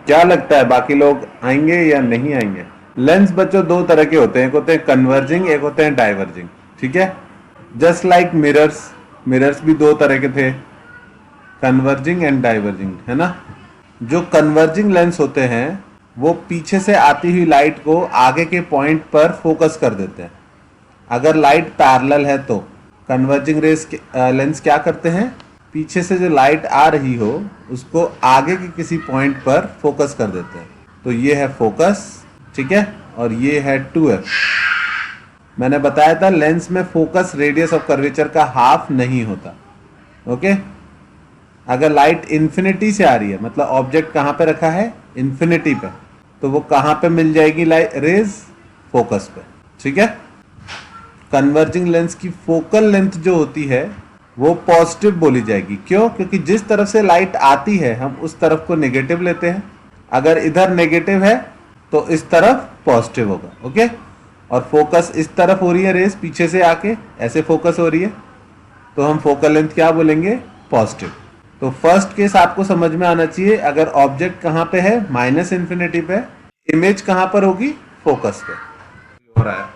क्या लगता है बाकी लोग आएंगे या नहीं आएंगे? लेंस बच्चों दो तरह के होते हैं, एक होते हैं कन्वर्जिंग, एक होते हैं डाइवर्जिंग। ठीक है, जस्ट लाइक मिरर्स, मिरर्स भी दो तरह के थे, कन्वर्जिंग एंड डाइवर्जिंग, है ना। जो कन्वर्जिंग लेंस होते हैं वो पीछे से आती हुई लाइट को आगे के पॉइंट पर फोकस कर देते हैं। अगर लाइट पैरेलल है तो कन्वर्जिंग रेस लेंस क्या करते हैं, पीछे से जो लाइट आ रही हो उसको आगे के किसी पॉइंट पर फोकस कर देते हैं। तो ये है फोकस, ठीक है, और ये है 2f। मैंने बताया था लेंस में फोकस रेडियस ऑफ कर्वेचर का हाफ नहीं होता। ओके, अगर लाइट इन्फिनिटी से आ रही है, मतलब ऑब्जेक्ट कहां पे रखा है, इन्फिनिटी पे, तो वो कहां पे मिल जाएगी रेज, फोकस पे। ठीक है, कन्वर्जिंग लेंस की फोकल लेंथ जो होती है वो पॉजिटिव बोली जाएगी। क्यों? क्योंकि जिस तरफ से लाइट आती है हम उस तरफ को नेगेटिव लेते हैं। अगर इधर नेगेटिव है तो इस तरफ पॉजिटिव होगा। ओके, और फोकस इस तरफ हो रही है, रेस पीछे से आके ऐसे फोकस हो रही है, तो हम फोकल लेंथ क्या बोलेंगे, पॉजिटिव। तो फर्स्ट केस आपको समझ में आना चाहिए, अगर ऑब्जेक्ट कहां पे है, माइनस इन्फिनिटी पे, इमेज कहां पर होगी, फोकस पे हो रहा है।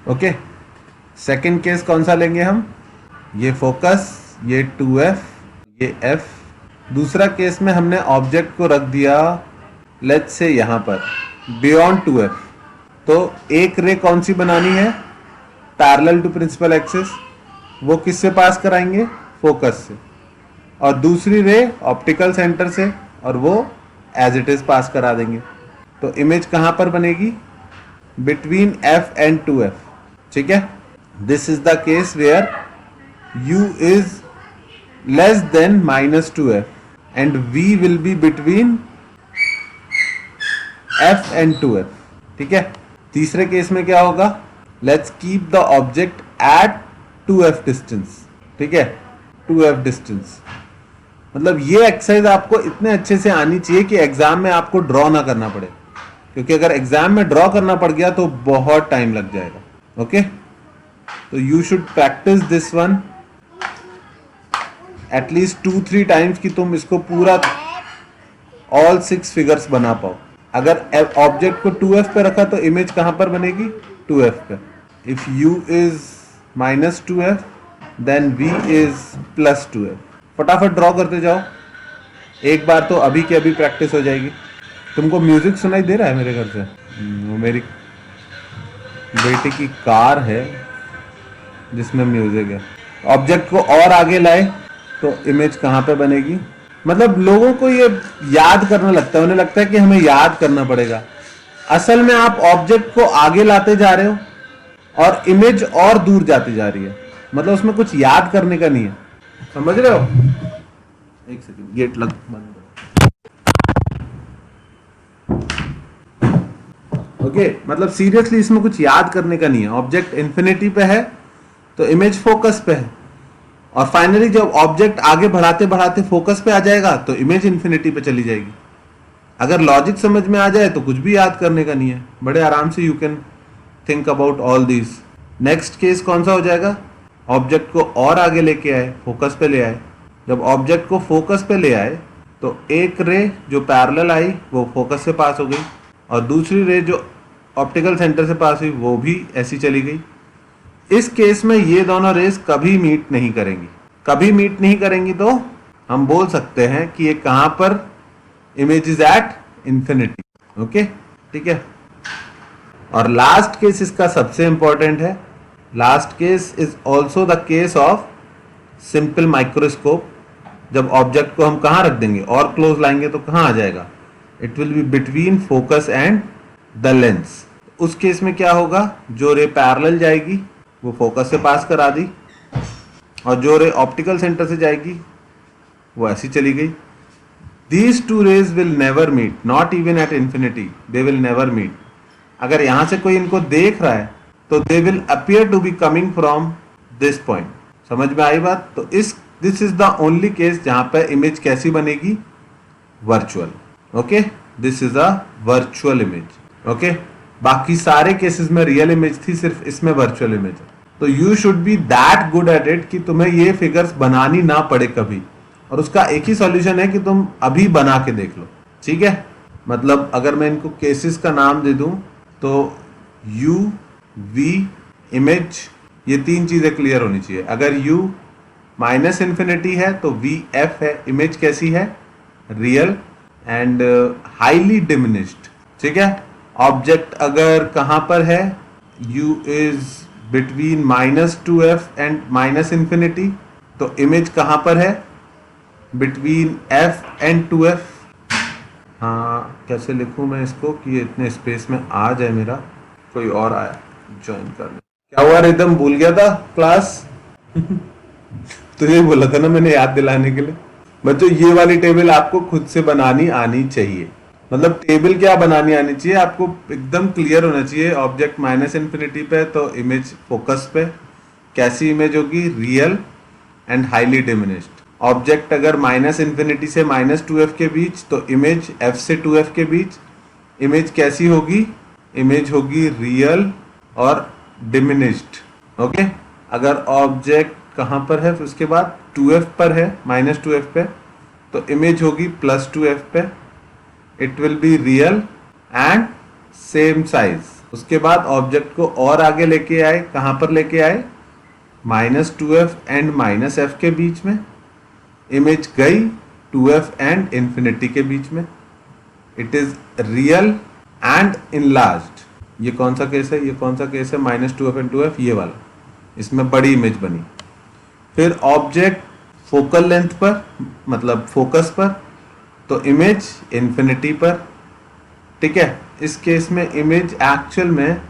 ओके, सेकंड केस कौन सा लेंगे हम, ये फोकस, ये 2f, ये f। दूसरा केस में हमने ऑब्जेक्ट को रख दिया लेट्स से यहां पर बियॉन्ड 2f, तो एक रे कौन सी बनानी है, पैरेलल टू प्रिंसिपल एक्सिस, वो किससे पास कराएंगे, फोकस से, और दूसरी रे ऑप्टिकल सेंटर से, और वो एज इट इज पास करा देंगे। तो इमेज कहां पर बनेगी, बिटवीन f एंड 2f। ठीक है, this is the case where u is less than minus 2f and v will be between f and 2f। ठीक है, तीसरे केस में क्या होगा, let's keep the object at 2f distance। ठीक है, 2f distance, मतलब ये एक्सरसाइज आपको इतने अच्छे से आनी चाहिए कि एग्जाम में आपको ड्रॉ ना करना पड़े, क्योंकि अगर एग्जाम में ड्रॉ करना पड़ गया तो बहुत टाइम लग जाएगा। ओके, तो you should practice this one at least 2-3 times कि तुम इसको पूरा ऑल 6 फिगर्स बना पाओ। अगर ऑब्जेक्ट को 2f पे रखा तो इमेज कहां पर बनेगी, 2f पे। इफ u इज माइनस 2f देन v इज प्लस 2f। फटाफट ड्रॉ करते जाओ, एक बार तो अभी की अभी प्रैक्टिस हो जाएगी। तुमको म्यूजिक सुनाई दे रहा है मेरे घर से? वो मेरी बेटी की कार है जिसमें म्यूजिक है। ऑब्जेक्ट को और आगे लाए तो इमेज कहां पे बनेगी, मतलब लोगों को ये याद करना लगता है, उन्हें लगता है कि हमें याद करना पड़ेगा। असल में आप ऑब्जेक्ट को आगे लाते जा रहे हो और इमेज और दूर जाती जा रही है, मतलब उसमें कुछ याद करने का नहीं है। समझ रहे हो? एक सेकंड, गेट लग बंद। ओके, मतलब सीरियसली इसमें कुछ याद करने का नहीं है। ऑब्जेक्ट इन्फिनिटी पे है तो इमेज फोकस पे है, और फाइनली जब ऑब्जेक्ट आगे बढ़ाते बढ़ाते फोकस पे आ जाएगा तो इमेज इन्फिनिटी पे चली जाएगी। अगर लॉजिक समझ में आ जाए तो कुछ भी याद करने का नहीं है, बड़े आराम से you can think about all this. Next case कौन सा हो जाएगा, ऑब्जेक्ट को और आगे लेके आए, फोकस पे ले आए। जब ऑब्जेक्ट को फोकस पे ले आए तो एक रे जो पैरेलल आई वो फोकस से पास हो गई, और दूसरी रे जो ऑप्टिकल सेंटर से पास हुई वो भी ऐसी चली गई। इस केस में ये दोनों रेस कभी मीट नहीं करेंगी। कभी मीट नहीं करेंगी तो हम बोल सकते हैं कि ये कहां पर, image is at infinity. Okay, ठीक है। और लास्ट केस इसका सबसे इंपॉर्टेंट है। Last case is also the case of simple microscope. जब ऑब्जेक्ट को हम कहां रख देंगे और क्लोज लाएंगे तो कहां आ जाएगा, it will be between focus and the lens. उस केस में क्या होगा, जो रे पैरेलल जाएगी वो फोकस से पास करा दी, और जो रे ऑप्टिकल सेंटर से जाएगी वो ऐसी चली गई। These two rays will never meet, not even at infinity, they will never meet. अगर यहां से कोई इनको देख रहा है तो they will appear to be coming from this point। समझ में आई बात? तो this is the only case जहां पर इमेज कैसी बनेगी, virtual. Okay, this is a virtual image. Okay, बाकी सारे केसेस में रियल इमेज थी, सिर्फ इसमें वर्चुअल इमेज है। तो you should be that good at it कि तुम्हें ये फिगर्स बनानी ना पड़े कभी। और उसका एक ही सॉल्यूशन है कि तुम अभी बना के देख लो, ठीक है। मतलब अगर मैं इनको केसेस का नाम दे दूं तो u v इमेज, ये तीन चीजें क्लियर होनी चाहिए। अगर u माइनस इन्फिनिटी है तो v f है, इमेज कैसी है, रियल एंड हाईली डिमिनिश्ड, ठीक है। ऑब्जेक्ट अगर कहां पर है, u is between -2f and minus infinity, तो इमेज कहां पर है, बिटवीन f एंड 2f। हाँ, कैसे लिखूं मैं इसको कि ये इतने स्पेस में आ जाए, मेरा कोई और आया ज्वाइन कर ले। क्या हुआ रिदम, भूल गया था क्लास? तुझे बोला था ना मैंने याद दिलाने के लिए। बच्चों ये वाली टेबल आपको खुद से बनानी आनी चाहिए। मतलब टेबल क्या बनानी आनी चाहिए आपको, एकदम क्लियर होना चाहिए। ऑब्जेक्ट माइनस इन्फिनिटी पे तो इमेज फोकस पे, कैसी इमेज होगी, real and highly diminished. Object अगर माइनस इन्फिनिटी से -2f के बीच तो इमेज f से 2f के बीच, इमेज कैसी होगी, इमेज होगी रियल और डिमिनिश्ड, ओके। अगर ऑब्जेक्ट कहां पर है, फिर उसके बाद 2f पर है, -2f पे, तो इमेज होगी +2f पे, it will be real and same size. उसके बाद ऑब्जेक्ट को और आगे लेके आए, कहां पर लेके आए, -2f एंड -f के बीच में, इमेज गई 2f एंड इन्फिनिटी के बीच में, it is real and enlarged. ये कौन सा केस है, ये कौन सा केस है, -2f एंड 2f, ये वाला, इसमें बड़ी इमेज बनी। फिर ऑब्जेक्ट फोकल लेंथ पर, मतलब फोकस पर, तो इमेज इन्फिनिटी पर, ठीक है। इस केस में इमेज एक्चुअल में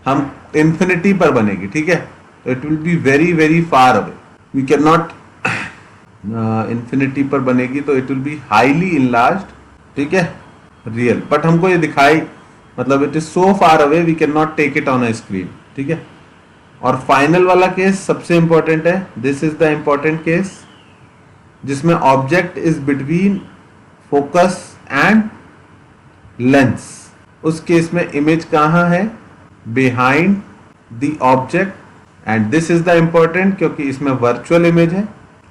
हम इन्फिनिटी पर बनेगी, ठीक है। तो it will be very very far away, we can not, infinity पर बनेगी तो it will be highly enlarged, ठीक है, रियल। बट हमको ये दिखाई, मतलब it is so far away we can not take it on a screen, ठीक है। और फाइनल वाला केस सबसे इंपॉर्टेंट है, this is the important case, जिसमें object is between focus and lens. उस केस में इमेज कहां है, behind the object, and this is the important क्योंकि इसमें वर्चुअल इमेज है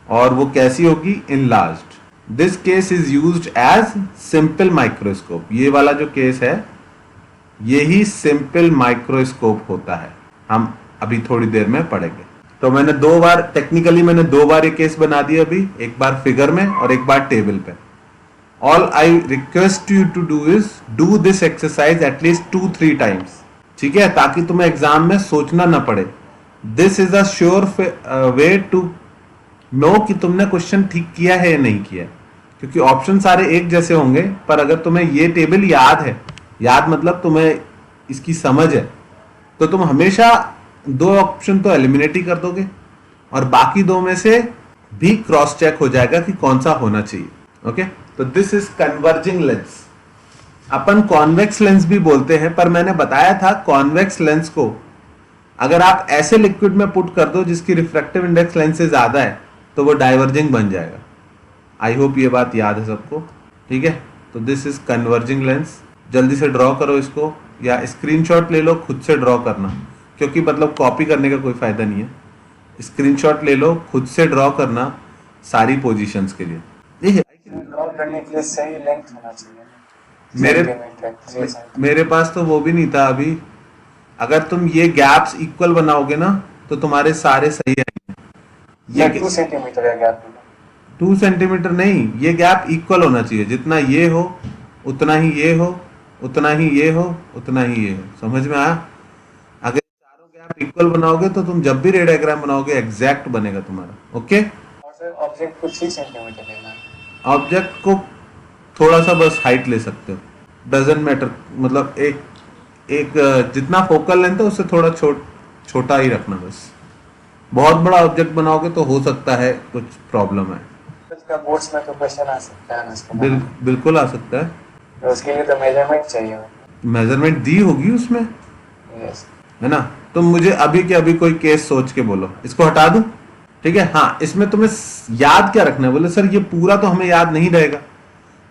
और वो कैसी होगी, enlarged. This case is used as simple microscope. ये वाला जो केस है यही सिंपल माइक्रोस्कोप होता है, हम अभी थोड़ी देर में पढ़ेंगे। तो मैंने दो बार, टेक्निकली मैंने दो बार ये केस बना दिया अभी, एक बार फिगर में और एक बार टेबल पे। All I request you to do is do this exercise at least 2-3 times, ठीक है, ताकि तुम्हें एग्जाम में सोचना ना पड़े। This is a sure way to know कि तुमने क्वेश्चन ठीक किया है या नहीं किया, क्योंकि ऑप्शन सारे एक जैसे होंगे, पर अगर तुम्हें ये टेबल याद है, याद मतलब तुम्हें इसकी समझ है, तो तुम हमेशा दो ऑप्शन तो एलिमिनेट ही कर दोगे और बाकी दो में से भी क्रॉस चेक हो जाएगा कि कौन सा होना चाहिए, ओके। तो this is converging lens. Upon convex lens भी बोलते हैं, पर मैंने बताया था कॉन्वेक्स लेंस को अगर आप ऐसे लिक्विड में पुट कर दो जिसकी रिफ्रैक्टिव इंडेक्स लेंस से ज्यादा है तो वो डाइवर्जिंग बन जाएगा। आई होप ये बात याद है सबको, ठीक है। तो दिस इज कन्वर्जिंग लेंस। जल्दी से ड्रॉ करो इसको, या स्क्रीनशॉट ले लो, खुद से ड्रॉ करना, क्योंकि मतलब कॉपी करने का कोई फायदा नहीं है। स्क्रीनशॉट ले लो, खुद से ड्रॉ करना सारी पोजीशंस के लिए। ड्रॉ करने के लिए सही लेंथ होना चाहिए। मेरे पास तो वो भी नहीं था अभी। अगर तुम ये गैप्स इक्वल बनाओगे ना तो तुम्हारे सारे सही आएंगे। ये 2 सेंटीमीटर है गैप, 2 सेंटीमीटर नहीं, ये गैप इक्वल होना चाहिए, जितना ये हो उतना ही ये हो, उतना ही ये हो, उतना ही ये हो। समझ में आया? अगर चारों गैप इक्वल बनाओगे तो तुम जब भी रे डायग्राम बनाओगे एग्जैक्ट बनेगा तुम्हारा, ओके। और सर ऑब्जेक्ट को 3 सेंटीमीटर लेना है। ऑब्जेक्ट को थोड़ा सा बस हाइट ले सकते हो, डजंट मैटर, मतलब एक जितना फोकल लेंथ है उससे थोड़ा छोटा ही रखना बस। बहुत बड़ा ऑब्जेक्ट बनाओगे तो हो सकता है कुछ प्रॉब्लम है। इसका बोर्ड्स में तो क्वेश्चन आ सकता है ना इसको। बिल्कुल आ सकता है। तो उसके लिए तो मेजरमेंट चाहिए। मेजरमेंट दी होगी उसमें, यस, है ना। तुम मुझे अभी के अभी कोई केस सोच के बोलो, इसको हटा दूं, ठीक है। हाँ, इसमें तुम्हें याद क्या रखना है? बोले सर ये पूरा तो हमें याद नहीं रहेगा।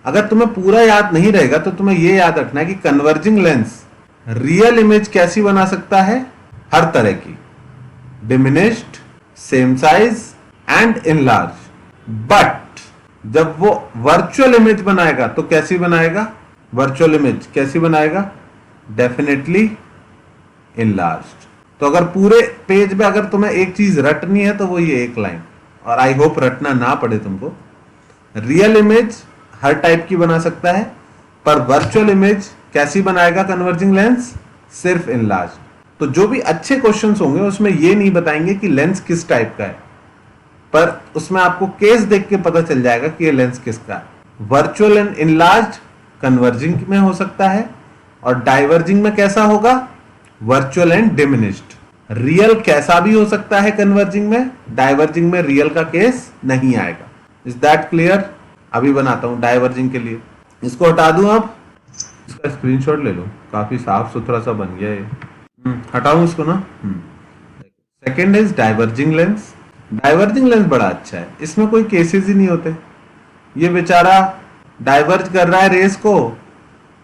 अगर तुम्हें पूरा याद नहीं रहेगा तो तुम्हें ये याद रखना है कि कन्वर्जिंग लेंस रियल इमेज कैसी बना सकता है, हर तरह की, diminished, same size and enlarge. But जब वो वर्चुअल इमेज बनाएगा तो कैसी बनाएगा, वर्चुअल इमेज कैसी बनाएगा, डेफिनेटली इनलार्ज्ड। तो अगर पूरे पेज में अगर तुम्हें एक चीज रटनी है तो वो ये एक लाइन, और आई होप रटना ना पड़े तुमको। रियल इमेज हर टाइप की बना सकता है, पर वर्चुअल इमेज कैसी बनाएगा कन्वर्जिंग लेंस, सिर्फ इनलार्ज। तो जो भी अच्छे क्वेश्चंस होंगे उसमें ये नहीं बताएंगे कि लेंस किस टाइप का है, पर उसमें आपको केस देख के पता चल जाएगा कि ये लेंस किसका है। वर्चुअल एंड इनलार्ज कन्वर्जिंग में हो सकता है, और डाइवर्जिंग में कैसा होगा, वर्चुअल एंड डिमिनिश्ड। रियल कैसा भी हो सकता है कन्वर्जिंग में, डाइवर्जिंग में रियल का केस नहीं आएगा। Is that clear? अभी बनाता हूं डाइवर्जिंग के लिए, इसको हटा दूं, अब इसका स्क्रीनशॉट ले लो, काफी साफ सुथरा सा बन गया ये। हटाऊं इसको ना। Second is diverging lens. Diverging lens बड़ा अच्छा है, इसमें कोई केसेस ही नहीं होते। ये बेचारा डाइवर्ज कर रहा है रेस को,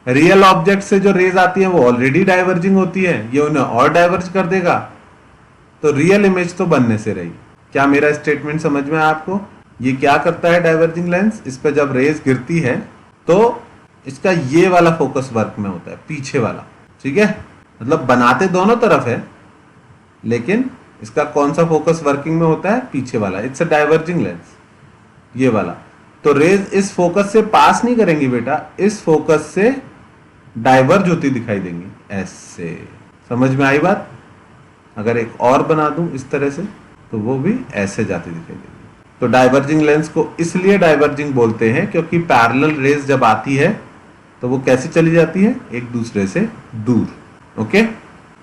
रियल ऑब्जेक्ट से जो रेज आती है वो ऑलरेडी डाइवर्जिंग होती है, ये उन्हें और डाइवर्ज कर देगा, तो रियल इमेज तो बनने से रही। क्या मेरा स्टेटमेंट समझ में आया आपको? ये क्या करता है डाइवर्जिंग लेंस, इस पर जब रेज गिरती है तो इसका ये वाला फोकस वर्क में होता है, पीछे वाला, ठीक है। मतलब बनाते दोनों तरफ है, लेकिन इसका कौन सा फोकस वर्किंग में होता है, पीछे वाला। इट्स अ डाइवर्जिंग लेंस, ये वाला। तो रेज इस फोकस से पास नहीं करेंगी बेटा, इस फोकस से डाइवर्ज होती दिखाई देंगी, ऐसे। समझ में आई बात? अगर एक और बना दूं इस तरह से तो वो भी ऐसे जाती दिखाई देगी। तो डाइवर्जिंग लेंस को इसलिए डाइवर्जिंग बोलते हैं क्योंकि पैरेलल रेज जब आती है तो वो कैसी चली जाती है, एक दूसरे से दूर। ओके,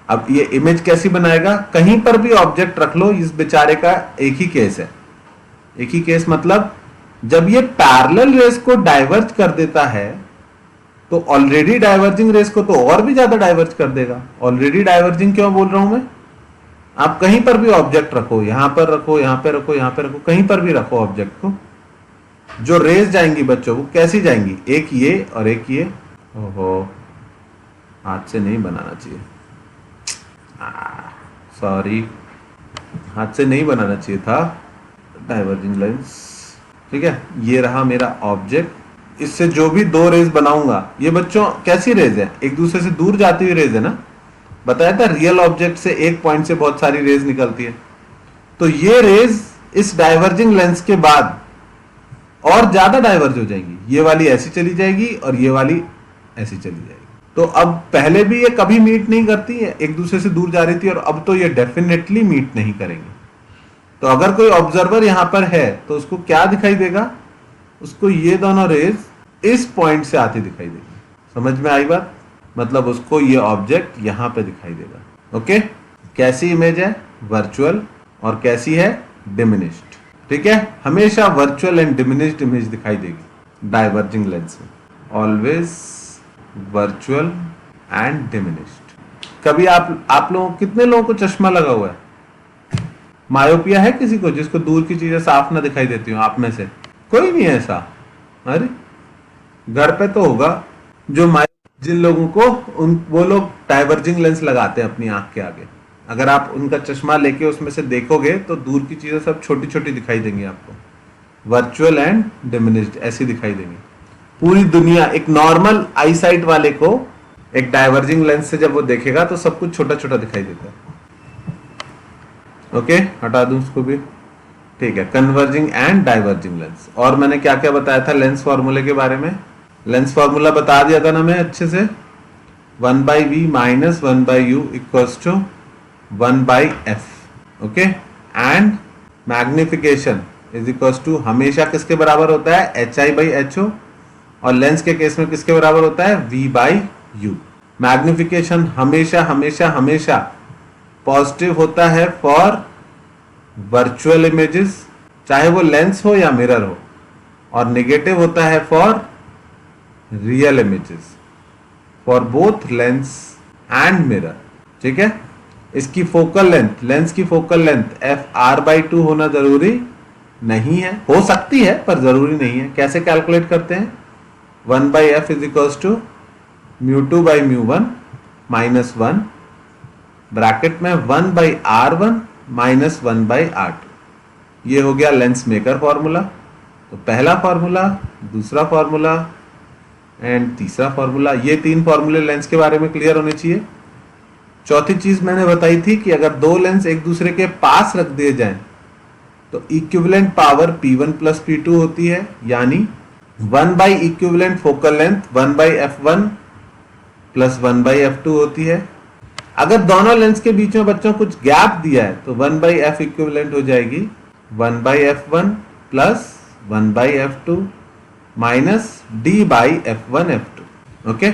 अब ये इमेज कैसी बनाएगा, कहीं पर भी ऑब्जेक्ट रख लो, इस बेचारे का एक ही केस है। एक ही केस मतलब जब ये पैरेलल रेस को डाइवर्ज कर देता है तो ऑलरेडी डाइवर्जिंग रेस को तो और भी ज्यादा डाइवर्ज कर देगा। ऑलरेडी डाइवर्जिंग क्यों बोल रहा हूं मैं, आप कहीं पर भी ऑब्जेक्ट रखो, यहां पर रखो, यहां पे रखो, यहां पे रखो, कहीं पर भी रखो ऑब्जेक्ट को, जो रेस जाएंगी बच्चों वो कैसी जाएंगी, एक ये और एक ये। ओहो, हाथ से नहीं बनाना चाहिए, सॉरी, हाथ से नहीं बनाना चाहिए था डाइवर्जिंग लेंस। ठीक है, ये रहा मेरा ऑब्जेक्ट, इससे जो भी दो रेज बनाऊंगा, ये बच्चों कैसी रेज है, एक दूसरे से दूर जाती हुई रेज है ना। बताया था रियल ऑब्जेक्ट से एक पॉइंट से बहुत सारी रेज निकलती है, तो ये रेज इस डाइवर्जिंग लेंस के बाद और ज्यादा डाइवर्ज हो जाएंगी। ये वाली ऐसी चली जाएगी और ये वाली ऐसी चली जाएगी। तो अब पहले भी ये कभी मीट नहीं करती है, एक दूसरे से दूर जा रही थी, और अब तो ये डेफिनेटली मीट नहीं करेंगे। तो अगर कोई ऑब्जर्वर यहां पर है तो उसको क्या दिखाई देगा, उसको ये दोनों रेज इस पॉइंट से आती दिखाई देगी। समझ में आई बात? मतलब उसको ये ऑब्जेक्ट यहां पे दिखाई देगा। ओके, कैसी इमेज है, वर्चुअल, और कैसी है, डिमिनिश्ड। ठीक है, हमेशा वर्चुअल एंड डिमिनिश्ड इमेज दिखाई देगी डाइवर्जिंग लेंस में, ऑलवेज वर्चुअल एंड डिमिनिश्ड। कभी आप लोगों, कितने लोगों को चश्मा लगा हुआ है, मायोपिया है किसी को जिसको दूर की चीजें साफ ना दिखाई देती हो? आप में से कोई नहीं है ऐसा? अरे घर पे तो होगा जो जिन लोगों को वो लोग डाइवर्जिंग लेंस लगाते हैं अपनी आंख के आगे। अगर आप उनका चश्मा लेके उसमें से देखोगे तो दूर की चीजें सब छोटी छोटी दिखाई देंगी आपको, वर्चुअल एंड डिमिनिश्ड ऐसी दिखाई देंगी। पूरी दुनिया, एक नॉर्मल आई साइट वाले को एक डाइवर्जिंग लेंस से जब वो देखेगा तो सब कुछ छोटा छोटा दिखाई देता है। ओके, हटा दूं उसको भी। ठीक है, कन्वर्जिंग एंड डाइवर्जिंग लेंस। और मैंने क्या क्या बताया था लेंस फॉर्मूले के बारे में? लेंस फॉर्मूला बता दिया था ना मैं अच्छे से, 1/v minus 1/u equals to 1/f। Okay, and magnification is equals to हमेशा किसके बराबर होता है, hi/ho, और लेंस के केस में किसके बराबर होता है, v/u। मैग्निफिकेशन हमेशा हमेशा हमेशा पॉजिटिव होता है फॉर वर्चुअल इमेजेस, चाहे वो लेंस हो या मिरर हो, और नेगेटिव होता है for real images, for both lens and mirror. ठीक है, इसकी फोकल लेंथ, लेंस की फोकल लेंथ fr/2 होना जरूरी नहीं है, हो सकती है पर जरूरी नहीं है। कैसे कैलकुलेट करते हैं, 1/f is equals to μ2/μ1 minus 1 bracket में 1/r1 माइनस 1/r2। ये हो गया लेंस मेकर फॉर्मूला। तो पहला फॉर्मूला, दूसरा फॉर्मूला एंड तीसरा फॉर्मूला, ये 3 फॉर्मूले लेंस के बारे में क्लियर होने चाहिए। चौथी चीज मैंने बताई थी कि अगर 2 लेंस एक दूसरे के पास रख दिए जाएं तो equivalent power P1 plus P2 होती है, यानी 1 by equivalent focal length 1 by F1 plus 1 by F2 होती है। अगर दोनों लेंस के बीच में बच्चों कुछ गैप दिया है तो 1 बाई F इक्विवेलेंट हो जाएगी 1 by F1 plus 1 by F2 minus D by F1 F2। Okay,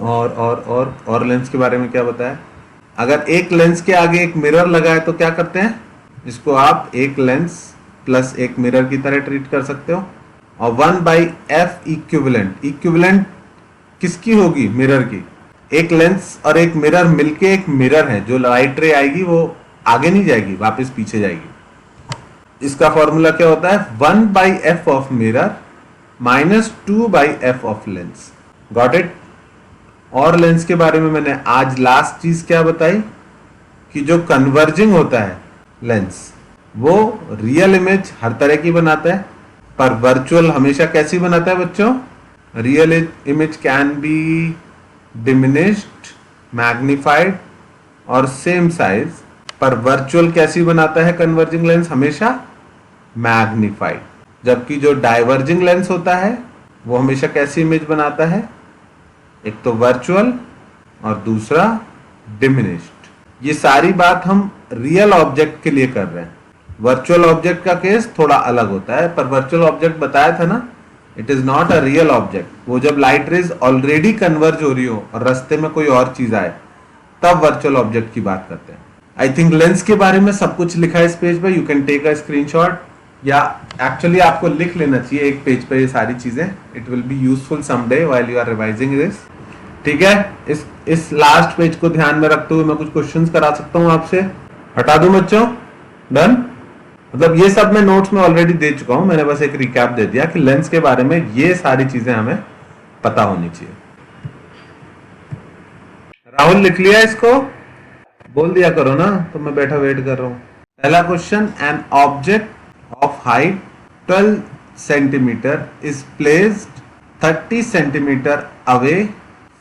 और लेंस के बारे में क्या बताया? अगर एक लेंस के आगे एक मिरर लगा है तो क्या करते हैं? इसको आप एक लेंस प्लस एक मिरर की तरह ट्रीट कर सकते हो। और 1 बाई F इक्विवेलेंट, इक्विवेलेंट किसकी होगी? मिरर की। एक लेंस और एक मिरर मिलके एक मिरर है, जो लाइट रे आएगी वो आगे नहीं जाएगी, वापस पीछे जाएगी। इसका फॉर्मूला क्या होता है? 1 by F of mirror minus 2 by F of lens. Got it? और लेंस के बारे में मैंने आज लास्ट चीज क्या बताई कि जो कन्वर्जिंग होता है लेंस, वो रियल इमेज हर तरह की बनाता है, पर वर्चुअल हमेशा कैसी बनाता है बच्चों? Real image can be diminished, magnified और सेम साइज, पर वर्चुअल कैसी बनाता है कन्वर्जिंग लेंस? हमेशा मैग्निफाइड। जबकि जो डाइवर्जिंग लेंस होता है वो हमेशा कैसी इमेज बनाता है? एक तो वर्चुअल और दूसरा डिमिनिश्ड। ये सारी बात हम रियल ऑब्जेक्ट के लिए कर रहे हैं। वर्चुअल ऑब्जेक्ट का केस थोड़ा अलग होता है, पर वर्चुअल ऑब्जेक्ट बताया था ना, it is not a real object. वो जब लाइट रेज ऑलरेडी कन्वर्ज हो रही हो और रास्ते में कोई और चीज आए तब वर्चुअल ऑब्जेक्ट की बात करते हैं। आई थिंक लेंस के बारे में सब कुछ लिखा है इस पेज पे। You can take a screenshot, या एक्चुअली आपको लिख लेना चाहिए एक पेज पे ये सारी चीजें। It will be useful someday while you are revising this. ठीक है, इस लास्ट पेज को ध्यान में रखते हुए मैं कुछ क्वेश्चंस करा सकता हूं आपसे। हटा दूं बच्चों? डन? मतलब ये सब मैं नोट्स में ऑलरेडी दे चुका हूं, मैंने बस एक रिकैप दे दिया कि लेंस के बारे में ये सारी चीजें हमें पता होनी चाहिए। राहुल लिख लिया इसको? बोल दिया करो ना, तो मैं बैठा वेट कर रहा हूं। पहला question, an object of height 12 centimetre is placed 30 centimetre away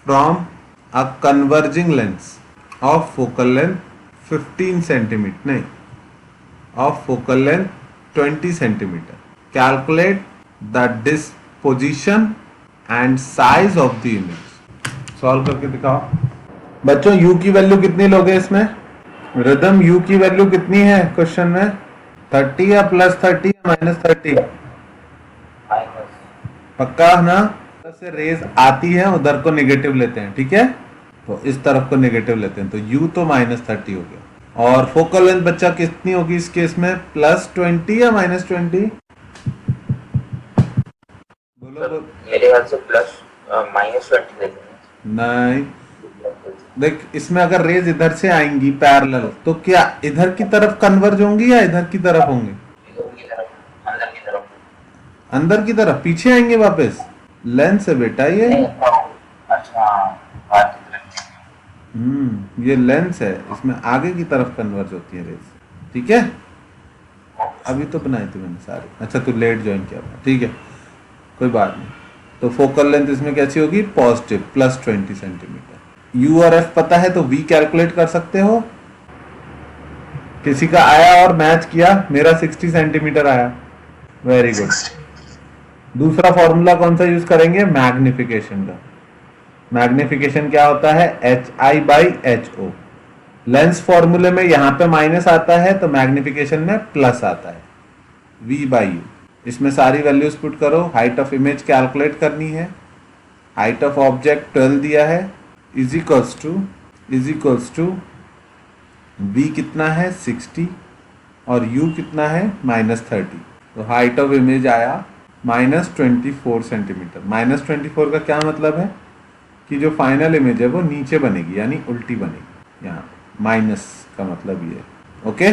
from a converging lens of focal length 15 centimetre, नहीं, of focal length 20 centimeter. Calculate the disposition and size of the image. Solve करके दिखाओ बच्चों। u की value कितनी लोगे इसमें? Rhythm u की value कितनी है क्वेश्चन में? 30 या प्लस 30 या माइनस 30? पक्का है ना? से रेज आती है उधर को नेगेटिव लेते हैं, ठीक है, तो इस तरफ को नेगेटिव लेते हैं, तो u तो -30 हो गया। और फोकल लेंथ बच्चा कितनी होगी इस केस में? +20 या -20? बोलो। मेरे ख्याल से -20 देंगे। नहीं, देख इसमें अगर रेज इधर से आएंगी पैरेलल तो क्या इधर की तरफ कन्वर्ज होंगी या इधर की तरफ होंगी? अंदर की तरफ। अंदर की तरफ पीछे आएंगे वापस? लेंस है बेटा ये। अच्छा, ये लेंस है, इसमें आगे की तरफ कन्वर्ज होती है रेज, ठीक है। अभी तो बनाई थी मैंने सारे। अच्छा तू लेट ज्वाइन किया था, ठीक है, कोई बात नहीं। तो फोकल लेंथ इसमें कैसी होगी? Positive +20 centimetre. यू और एफ पता है तो वी कैलकुलेट कर सकते हो। किसी का आया और मैच किया? मेरा 60 सेंटीमीटर आया, वेरी गुड। दूसरा फॉर्मूला कौन सा यूज करेंगे? मैग्निफिकेशन का। मैग्निफिकेशन क्या होता है? HI/HO। लेंस फॉर्मूले में यहां पे माइनस आता है तो मैग्निफिकेशन में प्लस आता है, V/U। इसमें सारी वैल्यूज पुट करो। हाइट ऑफ इमेज कैलकुलेट करनी है, हाइट ऑफ ऑब्जेक्ट 12 दिया है, इज इक्वल्स टू V कितना है? 60 और U कितना है? -30। तो हाइट ऑफ इमेज आया -24 सेंटीमीटर। -24 का क्या मतलब है कि जो फाइनल इमेज है वो नीचे बनेगी, यानी उल्टी बनेगी। यहाँ माइनस का मतलब ये है, ओके।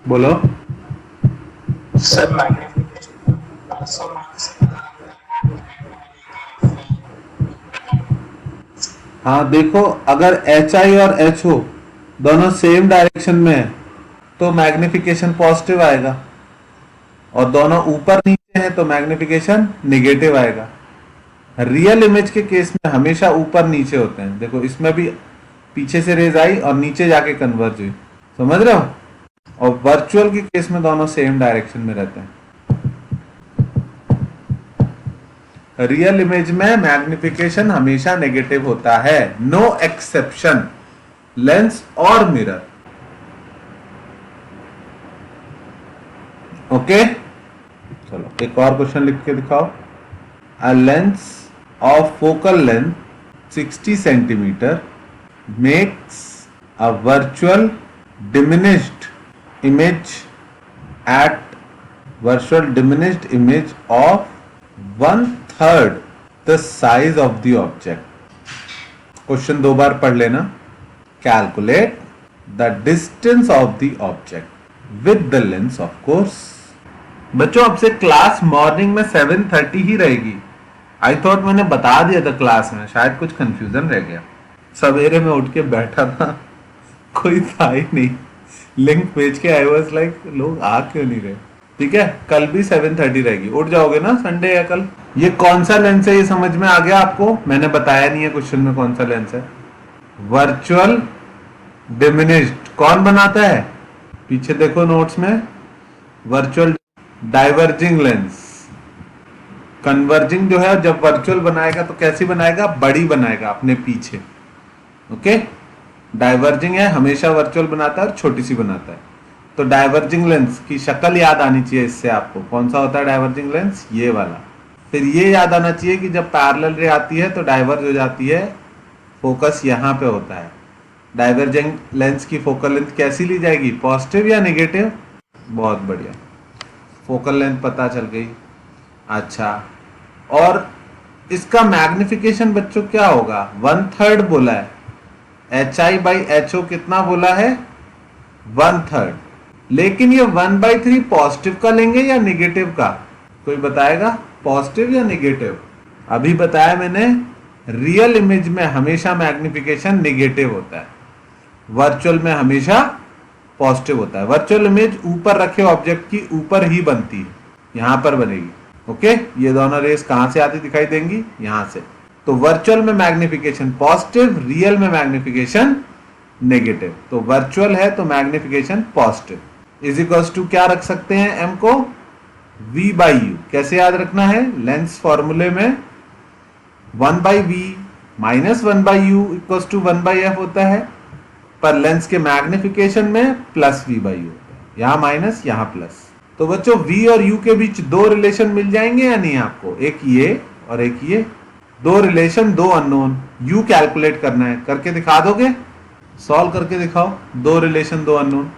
बोलो सर। हाँ देखो, अगर HI और H हो दोनों सेम डायरेक्शन में है तो मैग्निफिकेशन पॉजिटिव आएगा, और दोनों ऊपर नीचे हैं तो मैग्निफिकेशन निगेटिव आएगा। रियल इमेज के केस में हमेशा ऊपर नीचे होते हैं। देखो इसमें भी पीछे से रेज आई और नीचे जाके कन्वर्ज हुई, समझ रहे हो? और वर्चुअल के केस में दोनों सेम डायरेक्शन में रहते हैं। रियल इमेज में मैग्निफिकेशन हमेशा नेगेटिव होता है, नो एक्सेप्शन, लेंस और मिरर। ओके, चलो एक और क्वेश्चन लिख के दिखाओ। A lens of focal length 60 centimetre makes a virtual diminished image of 1/3 the size of the object। Question दो बार पढ़ लेना। Calculate the distance of the object with the lens of course. बच्चों आपसे क्लास मॉर्निंग में 7:30 ही रहेगी। I thought मैंने बता दिया था क्लास में, शायद कुछ कंफ्यूजन रह गया। सवेरे में उठ के बैठा था, कोई था ही नहीं, लिंक भेज के आई वाज लाइक लोग आ क्यों नहीं रहे। ठीक है, कल भी 7:30 रहेगी। उठ जाओगे ना, संडे है कल। ये कौन सा लेंस है ये समझ में आ गया आपको? मैंने बताया नहीं है क्वेश्चन में कौन सा लेंस है। वर्चुअल डिमिनिश्ड कौन बनाता है? पीछे देखो नोट्स में, वर्चुअल डाइवर्जिंग लेंस। कन्वर्जिंग जो है जब वर्चुअल बनाएगा तो कैसी बनाएगा? बड़ी बनाएगा अपने पीछे। ओके, डाइवर्जिंग है हमेशा वर्चुअल बनाता है और छोटी सी बनाता है। तो डाइवर्जिंग लेंस की शक्ल याद आनी चाहिए इससे आपको। कौन सा होता है डाइवर्जिंग लेंस? ये वाला। फिर ये याद आना चाहिए कि जब पैरेलल रे आती है तो डाइवर्ज हो जाती है, फोकस यहाँ पे होता है। डाइवर्जिंग लेंस की फोकल लेंथ कैसी ली जाएगी? पॉजिटिव या नेगेटिव? बहुत बढ़िया, फोकल लेंथ पता चल गई। अच्छा, और इसका मैग्निफिकेशन बच्चों क्या होगा? 1/3 बोला है। HI/HO कितना बोला है? 1/3। लेकिन ये 1/3 पॉजिटिव का लेंगे या नेगेटिव का? कोई बताएगा? पॉजिटिव या नेगेटिव? अभी बताया मैंने, रियल इमेज में हमेशा मैग्निफिकेशन नेगेटिव होता है, वर्चुअल में हमेशा पॉजिटिव होता है। वर्चुअल इमेज ऊपर रखे ऑब्जेक्ट की ऊपर ही बनती है, यहां पर बनेगी। ओके, ये दोनों रेस कहां से आती दिखाई देंगी? यहां से। तो वर्चुअल में मैग्निफिकेशन पॉजिटिव, रियल में मैग्निफिकेशन नेगेटिव। तो वर्चुअल है तो magnification positive. Is equals to क्या रख सकते हैं? एम को V/U। कैसे याद रखना है? लेंस फॉर्मूले में 1/V minus 1/U equals to 1/F होता है, पर लेंस के मैग्निफिकेशन में प्लस V/U होता है। यहां माइनस यहां प्लस। तो बच्चों V और U के बीच दो रिलेशन मिल जाएंगे या नहीं आपको? एक ये और एक ये, दो रिलेशन, दो अननोन। U कैलकुलेट करना है, करके दिखा दोगे? सॉल्व करके दिखाओ। दो रिलेशन दो अननोन,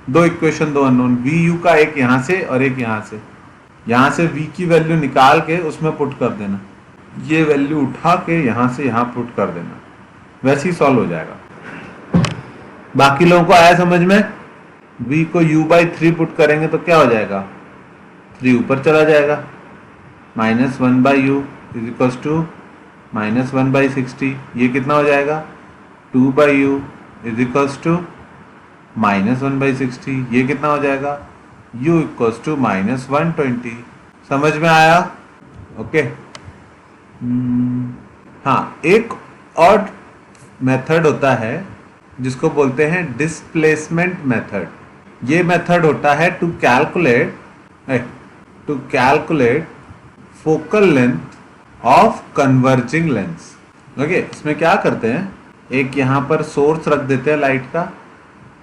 दो इक्वेशन दो अननोन। VU का एक यहां से और एक यहां से। यहां से V की वैल्यू निकाल के उसमें पुट कर देना, ये वैल्यू उठा के यहां से यहां पुट कर देना, वैसे ही सॉल्व हो जाएगा। बाकी लोगों को आया समझ में? V को U/3 पुट करेंगे तो क्या हो जाएगा? 3 ऊपर चला जाएगा, minus 1/U is equals to minus 1/60। ये कितना हो जाएगा? 2/U is equals to minus 1/60। ये कितना हो जाएगा? U equals to minus 120। समझ में आया? ओके। हाँ, एक और मेथड होता है जिसको बोलते हैं डिस्प्लेसमेंट मेथड। ये मेथड होता है to calculate focal length of converging lens. Okay, इसमें क्या करते हैं, एक यहाँ पर सोर्स रख देते हैं लाइट का,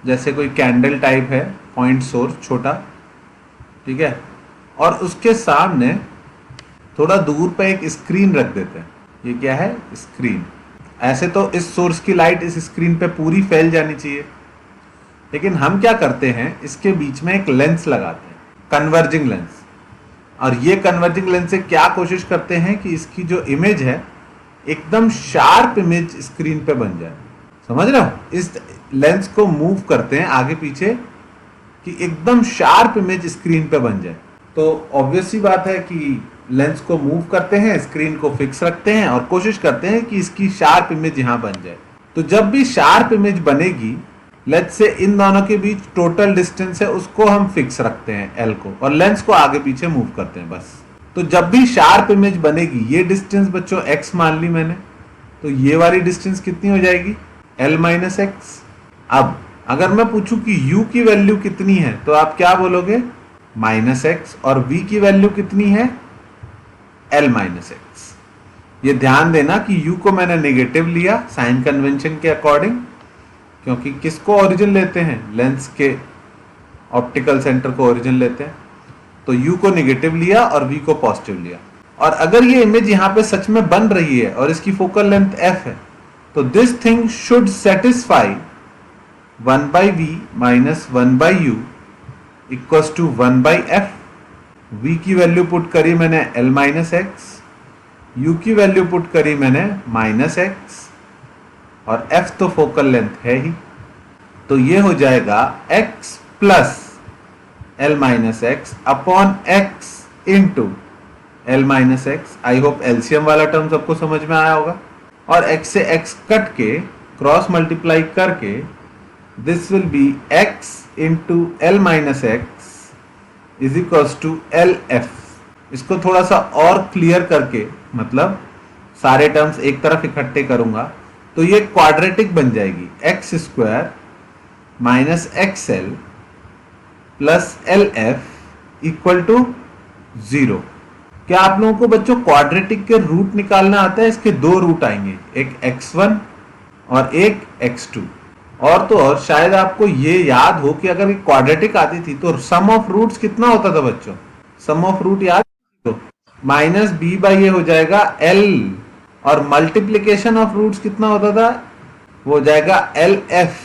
जैसे कोई कैंडल टाइप है, पॉइंट सोर्स छोटा, ठीक है, और उसके सामने थोड़ा दूर पे एक स्क्रीन रख देते हैं। ये क्या है? स्क्रीन। ऐसे तो इस सोर्स की लाइट इस स्क्रीन पे पूरी फैल जानी चाहिए, लेकिन हम क्या करते हैं, इसके बीच में एक लेंस लगाते हैं, कन्वर्जिंग लेंस। और ये कन्वर्जिंग लेंस से क्या कोशिश करते हैं कि इसकी जो इमेज है एकदम शार्प इमेज स्क्रीन पे बन जाए। समझ रहे हो? इस लेंस को मूव करते हैं आगे पीछे कि एकदम शार्प इमेज स्क्रीन पे बन जाए। तो ऑब्वियस सी बात है कि लेंस को मूव करते हैं, स्क्रीन को फिक्स रखते हैं और कोशिश करते हैं कि इसकी शार्प इमेज यहां बन जाए। तो जब भी शार्प इमेज बनेगी लेट्स से इन दोनों के बीच टोटल डिस्टेंस है, उसको हम फिक्स रखते हैं एल को, और लेंस को आगे पीछे मूव करते हैं बस। तो जब भी शार्प इमेज बनेगी, ये डिस्टेंस बच्चों एक्स मान ली मैंने, तो ये वाली डिस्टेंस कितनी हो जाएगी, एल माइनस एक्स। अब अगर मैं पूछूं कि u की वैल्यू कितनी है, तो आप क्या बोलोगे, माइनस एक्स, और v की वैल्यू कितनी है, l माइनस एक्स। ये ध्यान देना कि u को मैंने नेगेटिव लिया साइन कन्वेंशन के अकॉर्डिंग, क्योंकि किसको ओरिजिन लेते हैं, लेंस के ऑप्टिकल सेंटर को ओरिजिन लेते हैं। तो u को नेगेटिव लिया और v को पॉजिटिव लिया। और अगर ये इमेज यहाँ पे सच में बन रही है और इसकी फोकल लेंथ f है, तो this thing should satisfy 1 by v minus 1 by u equals to 1 by f। v की वैल्यू पुट करी मैंने l माइनस एक्स, u की वैल्यू पुट करी मैंने माइनस एक्स, और f तो फोकल लेंथ है ही, तो ये हो जाएगा x plus l minus x upon x into l minus x. I hope LCM वाला टर्म सबको समझ में आया होगा। और x से x कट के क्रॉस मल्टीप्लाई करके this will be x into l minus x is equals to L F. इसको थोड़ा सा और क्लियर करके, मतलब सारे टर्म्स एक तरफ इकट्ठे करूंगा, तो ये क्वाड्रेटिक बन जाएगी, x square minus x L plus L F equal to 0। क्या आप लोगों को बच्चों क्वाड्रेटिक के रूट निकालना आता है? इसके दो रूट आएंगे, एक x1 और एक x2। और तो और शायद आपको ये याद हो कि अगर क्वाड्रेटिक आती थी तो सम ऑफ रूट्स कितना होता था बच्चों, सम ऑफ रूट याद, तो माइनस बी बाई ए हो जाएगा l, और मल्टीप्लीकेशन ऑफ रूट्स कितना होता था, वो हो जाएगा एल एफ।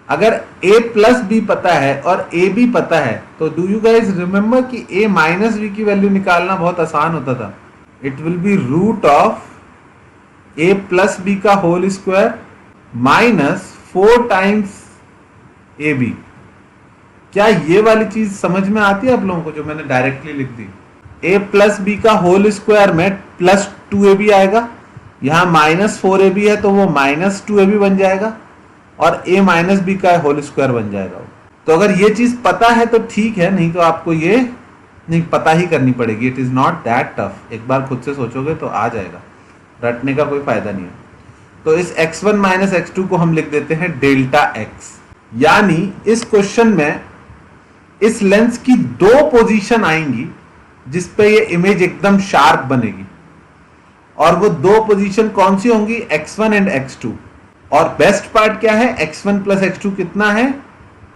अगर a प्लस बी पता है और a भी पता है, तो डू यू गाइज रिमेंबर कि a माइनस बी की वैल्यू निकालना बहुत आसान होता था। It will be root of a plus b का whole square minus 4 times a b. क्या ये वाली चीज समझ में आती है आप लोगों को, जो मैंने डायरेक्टली लिख दी? a प्लस बी का होल स्क्वायर में प्लस 2ab आएगा, यहां माइनस 4ab है तो वो माइनस 2ab बन जाएगा, और a माइनस बी का होल स्क्वायर बन जाएगा। तो अगर ये चीज पता है तो ठीक है, नहीं तो आपको ये नहीं पता ही करनी पड़ेगी। It is not that tough, एक बार खुद से सोचोगे तो आ जाएगा, रटने का कोई फायदा नहीं है। तो इस x1 माइनस x2 को हम लिख देते हैं डेल्टा x। यानी इस क्वेश्चन में इस लेंस की दो पोजीशन आएंगी जिसपे ये इमेज एकदम शार्प बनेगी, और वो दो पोजीशन कौन सी होंगी, x1 एंड x2। और बेस्ट पार्ट क्या है, x1 प्लस x2 कितना है,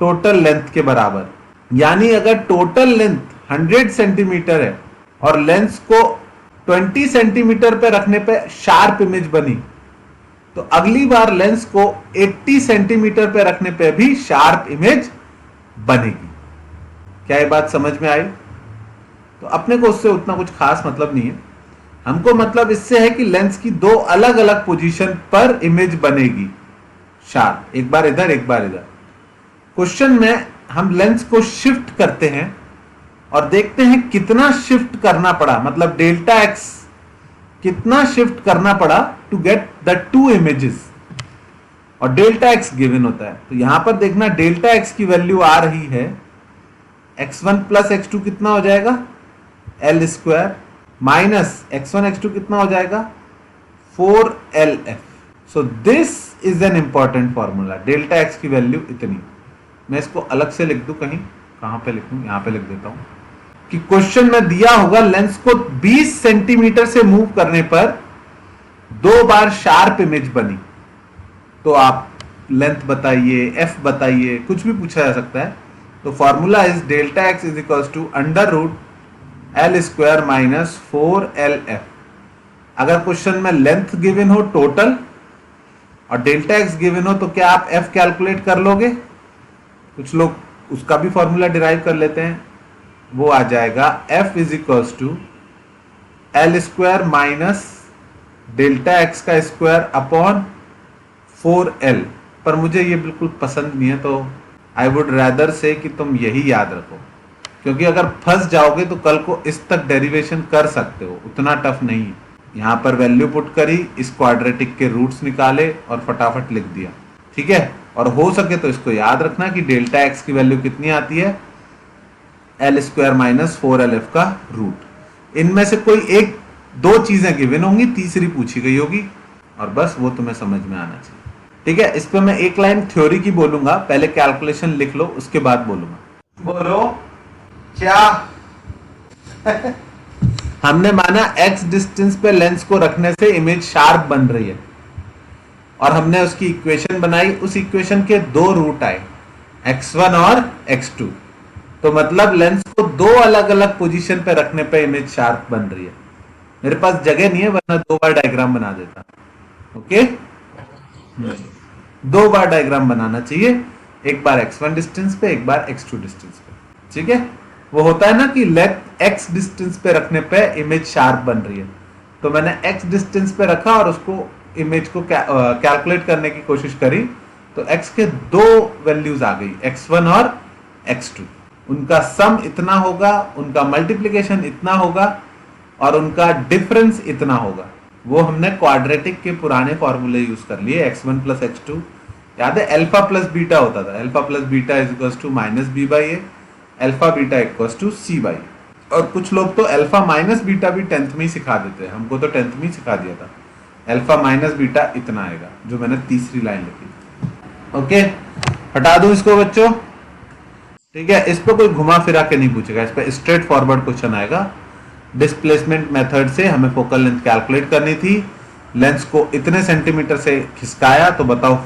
टोटल लेंथ के बराबर। यानी अगर टोटल लेंथ 100 सेंटीमीटर है और लेंस को 20 सेंटीमीटर पे रखने पे शार्प इमेज बनी, तो अगली बार लेंस को 80 सेंटीमीटर पे रखने पे भी शार्प इमेज बनेगी। क्या ये बात समझ में आई? तो अपने को उससे उतना कुछ खास मतलब नहीं है, हमको मतलब इससे है कि लेंस की दो अलग अलग पोजीशन पर इमेज बनेगी शार्प, एक बार इधर एक बार इधर। क्वेश्चन में हम लेंस को शिफ्ट करते हैं और देखते हैं कितना शिफ्ट करना पड़ा, मतलब डेल्टा एक्स कितना शिफ्ट करना पड़ा to get the two images, और डेल्टा एक्स गिवन होता है। तो यहां पर देखना डेल्टा एक्स की वैल्यू आ रही है x1 प्लस x2 कितना हो जाएगा, L square minus x1 x2 कितना हो जाएगा, 4LF। So this is an important formula, delta x की वैल्यू इतनी। मैं इसको अलग से लिख दूं, कहीं कहां पे लिखूं, यहां पे लिख देता हूं कि क्वेश्चन में दिया होगा लेंस को 20 सेंटीमीटर से मूव करने पर 2 बार शार्प इमेज बनी, तो आप लेंथ बताइए, एफ बताइए, कुछ भी पूछा जा सकता है। तो formula is delta x is equals to under root L square minus 4LF। अगर क्वेश्चन में लेंथ गिवन हो टोटल और डेल्टा एक्स गिवन हो, तो क्या आप एफ कैलकुलेट कर लोगे? कुछ लोग उसका भी फॉर्मूला डिराइव कर लेते हैं, वो आ जाएगा F is equals to L square minus delta x का स्क्वायर अपॉन 4L। पर मुझे ये बिल्कुल पसंद नहीं है, तो आई वुड रैदर से कि तुम यही याद रखो, क्योंकि अगर फंस जाओगे तो कल को इस तक डेरिवेशन कर सकते हो, उतना टफ नहीं है। यहां पर वैल्यू पुट करी, इस क्वाड्रेटिक के रूट्स निकाले और फटाफट लिख दिया, ठीक है। और हो सके तो इसको याद रखना कि डेल्टा एक्स की वैल्यू कितनी आती है, एल स्क्वायर माइनस 4LF का रूट। इनमें से कोई एक दो चीजें गिवन होंगी, तीसरी पूछी गई होगी, और बस वो तुम्हें समझ में आना चाहिए। ठीक है, इस पे मैं एक लाइन थ्योरी की बोलूंगा, पहले कैलकुलेशन लिख लो, उसके बाद बोलूंगा। बोलो क्या? हमने माना x डिस्टेंस पे लेंस को रखने से इमेज शार्प बन रही है, और हमने उसकी इक्वेशन बनाई। उस इक्वेशन के दो रूट आए, x1 और x2। तो मतलब लेंस को दो अलग अलग पोजीशन पे रखने पे इमेज शार्प बन रही है। मेरे पास जगह नहीं है, वरना 2 बार डायग्राम बना देता। ओके, 2 बार डायग्राम बनाना चाहिए, एक बार x1 डिस्टेंस पे, एक बार x2 डिस्टेंस पे। ठीक है, वो होता है ना कि लेंथ x डिस्टेंस पे रखने पे इमेज शार्प बन रही है, तो मैंने x डिस्टेंस पे रखा और उसको इमेज को कैलकुलेट करने की कोशिश करी, तो x के दो वैल्यूज आ गई, x1 और x2। उनका सम इतना होगा, उनका मल्टीप्लिकेशन इतना होगा, और उनका डिफरेंस इतना होगा। वो हमने क्वाड्रेटिक के पुराने फॉर्मूले यूज कर लिए, x1 प्लस x2, याद है अल्फा प्लस बीटा होता था, alpha plus beta is equal to minus b by a, alpha beta equal to c by. और कुछ लोग तो अल्फा माइनस बीटा भी 10th में ही सिखा देते हैं, हमको तो 10th में ही सिखा दिया था, अल्फा माइनस बीटा इतना आएगा, जो मैंने तीसरी लाइन लिखी। ओके, हटा दूं इसको बच्चों? ठीक है, इस पर कोई घुमा फिरा के नहीं पूछेगा, इस पर स्ट्रेट फॉरवर्ड क्वेश्चन आएगा। डिस्प्लेसमेंट मेथड से हमें फोकल लेंथ कैलकुलेट करनी थी, लेंस को इतने सेंटीमीटर से खिसकाया तो बताओ,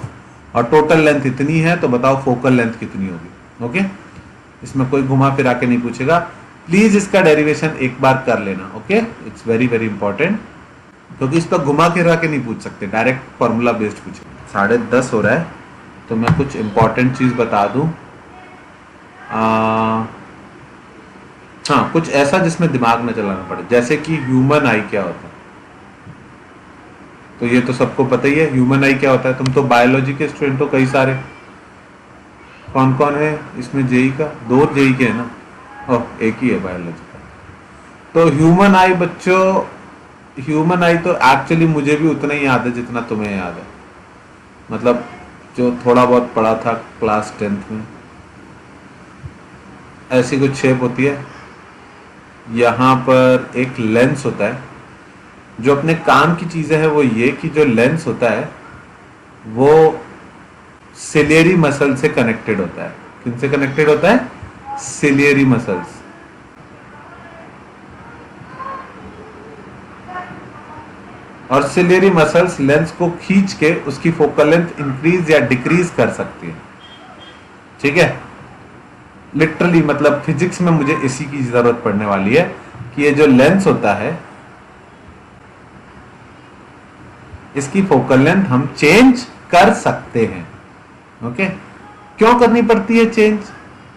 और टोटल लेंथ इतनी है तो बताओ फोकल लेंथ कितनी होगी। ओके, इसमें कोई घुमा फिरा के नहीं पूछेगा। प्लीज इसका डेरिवेशन एक बार कर लेना। Okay, it's very very important, क्योंकि इस पर घुमा फिरा के नहीं पूछ सकते, डायरेक्ट फॉर्मूला बेस्ड पूछे। 10:30 हो रहा है, तो मैं कुछ इंपॉर्टेंट चीज बता दूं। हाँ, कुछ ऐसा जिसमें दिमाग न चलाना पड़े, जैसे कि ह्यूमन आई क्या होता है। तो ये तो सबको पता ही है, ह्यूमन आई क्या होता है। तुम तो बायोलॉजी के स्टूडेंट हो कई सारे। कौन कौन है इसमें जेई का? 2 जेई के है ना, ओह एक ही है बायोलॉजी का। तो ह्यूमन आई बच्चों, ह्यूमन आई तो एक्चुअली मुझे भी उतना ही याद है जितना तुम्हें याद है, मतलब जो थोड़ा बहुत पढ़ा था क्लास 10th में। ऐसी कुछ शेप होती है, यहाँ पर एक लेंस होता है। जो अपने काम की चीजें हैं वो ये कि जो लेंस होता है वो सिलियरी मसल से कनेक्टेड होता है। किनसे कनेक्टेड होता है? Ciliary muscles. और सिलियरी मसल्स लेंस को खींच के उसकी फोकल लेंथ इंक्रीज या डिक्रीज कर सकती है। ठीक है, लिटरली मतलब फिजिक्स में मुझे इसी की जरूरत पड़ने वाली है कि ये जो लेंस होता है इसकी फोकल लेंथ हम चेंज कर सकते हैं। ओके, क्यों करनी पड़ती है चेंज?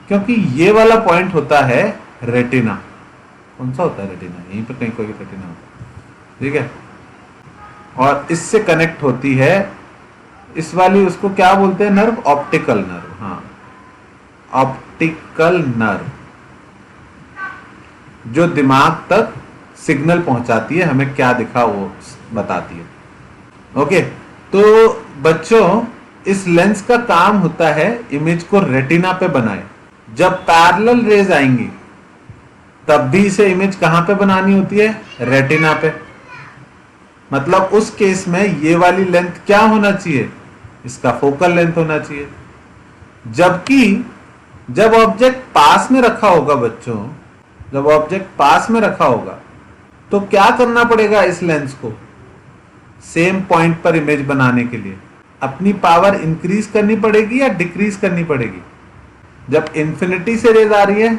क्योंकि ये वाला पॉइंट होता है रेटिना। कौन सा होता है रेटिना? यहीं पर कहीं कोई रेटिना होता है। ठीक है, और इससे कनेक्ट होती है इस वाली, उसको क्या बोलते हैं नर्व? Optical nerve. हाँ, ऑप्टिकल नर्व जो दिमाग तक सिग्नल पहुंचाती है, हमें क्या दिखा वो बताती है। ओके, तो बच्चों इस लेंस का काम होता है इमेज को रेटिना पे बनाए। जब पैरेलल रेज आएंगी तब भी इसे इमेज कहां पे बनानी होती है? रेटिना पे। मतलब उस केस में ये वाली लेंथ क्या होना चाहिए? इसका फोकल लेंथ होना चाहिए। जबकि जब ऑब्जेक्ट पास में रखा होगा बच्चों, जब ऑब्जेक्ट पास में रखा होगा तो क्या करना पड़ेगा इस लेंस को? सेम पॉइंट पर इमेज बनाने के लिए अपनी पावर इंक्रीज करनी पड़ेगी या डिक्रीज करनी पड़ेगी? जब इंफिनिटी से रेज आ रही है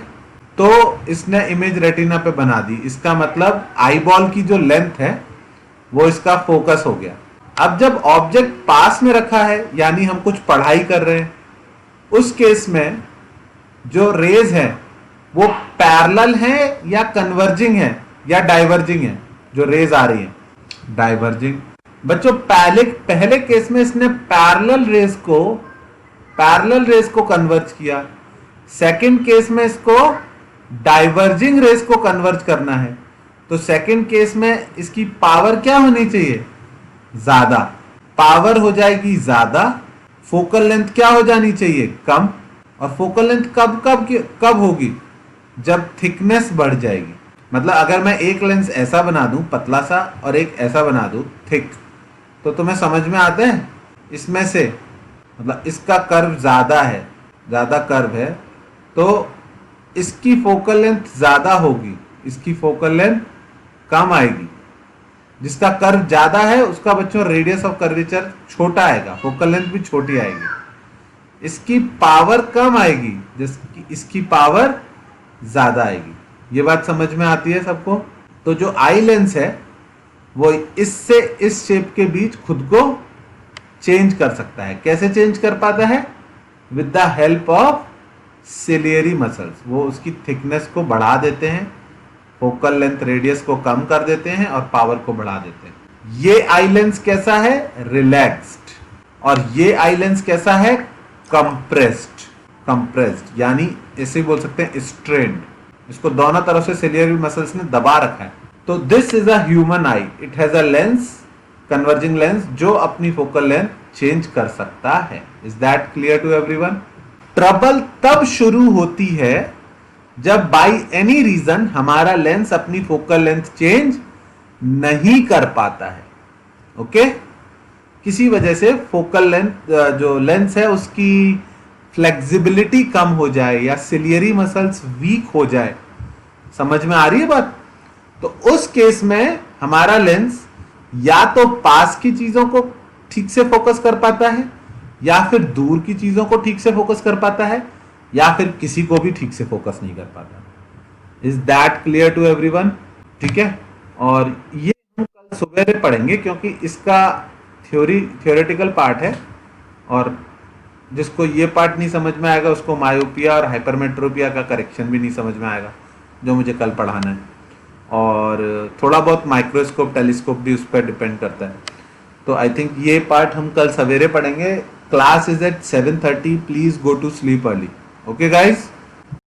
तो इसने इमेज रेटिना पे बना दी, इसका मतलब आईबॉल की जो लेंथ है वो इसका फोकस हो गया। अब जब ऑब्जेक्ट पास में रखा है, यानी हम कुछ पढ़ाई कर रहे हैं, उस केस में जो रेज है वो पैरेलल है या कन्वर्जिंग है या डाइवर्जिंग है? जो रेज आ रही है डाइवर्जिंग। बच्चों पहले केस में इसने पैरेलल रेज को कन्वर्ज किया, सेकंड केस में इसको डाइवर्जिंग रेज को कन्वर्ज करना है। तो सेकंड केस में इसकी पावर क्या होनी चाहिए? ज्यादा। पावर हो जाएगी ज्यादा, फोकल लेंथ क्या हो जानी चाहिए, कम। और फोकल लेंथ कब होगी, जब थिकनेस बढ़ जाएगी। मतलब अगर मैं एक लेंस ऐसा बना दूं पतला सा और एक ऐसा बना दूं थिक, तो तुम्हें समझ में आता है इसमें से, मतलब इसका कर्व ज्यादा है, ज्यादा कर्व है, तो इसकी फोकल लेंथ ज्यादा होगी, इसकी फोकल लेंथ कम आएगी। जिसका कर्व ज्यादा है उसका बच्चों रेडियस ऑफ कर्वेचर छोटा आएगा, फोकल लेंथ भी छोटी आएगी। इसकी पावर कम आएगी, जिसकी इसकी पावर ज्यादा आएगी। ये बात समझ में आती है सबको? तो जो आई लेंस है वो इससे इस शेप के बीच खुद को चेंज कर सकता है। कैसे चेंज कर पाता है? With the help of ciliary muscles. वो उसकी थिकनेस को बढ़ा देते हैं, फोकल लेंथ रेडियस को कम कर देते हैं और पावर को बढ़ा देते हैं। ये आई लेंस कैसा है? रिलैक्स्ड। और ये आई लेंस कैसा है? कंप्रेस्ड। कंप्रेस्ड यानी इसे बोल सकते हैं स्ट्रेन्ड। इसको दोनों तरफ से सिलियरी मसल्स ने दबा रखा है। तो this is a human eye, it has a lens, converging lens, जो अपनी फोकल लेंथ चेंज कर सकता है। Is that clear to everyone? Trouble तब शुरू होती है जब बाई एनी रीजन हमारा लेंस अपनी फोकल लेंथ चेंज नहीं कर पाता है। ओके? किसी वजह से फोकल लेंथ जो लेंस है उसकी फ्लेक्सिबिलिटी कम हो जाए या सिलियरी मसल्स वीक हो जाए। समझ में आ रही है बात? तो उस केस में हमारा लेंस या तो पास की चीजों को ठीक से फोकस कर पाता है, या फिर दूर की चीजों को ठीक से फोकस कर पाता है, या फिर किसी को भी ठीक से फोकस नहीं कर पाता। Is that clear to everyone? ठीक है। और ये हम कल सवेरे पढ़ेंगे क्योंकि इसका थियोरेटिकल पार्ट है, और जिसको ये पार्ट नहीं समझ में आएगा उसको मायोपिया और हाइपरमेट्रोपिया का करेक्शन भी नहीं समझ में आएगा, जो मुझे कल पढ़ाना है। और थोड़ा बहुत माइक्रोस्कोप टेलीस्कोप भी उस पर डिपेंड करता है। तो आई थिंक ये पार्ट हम कल सवेरे पढ़ेंगे। Class is at 7:30, please go to sleep early. Okay guys?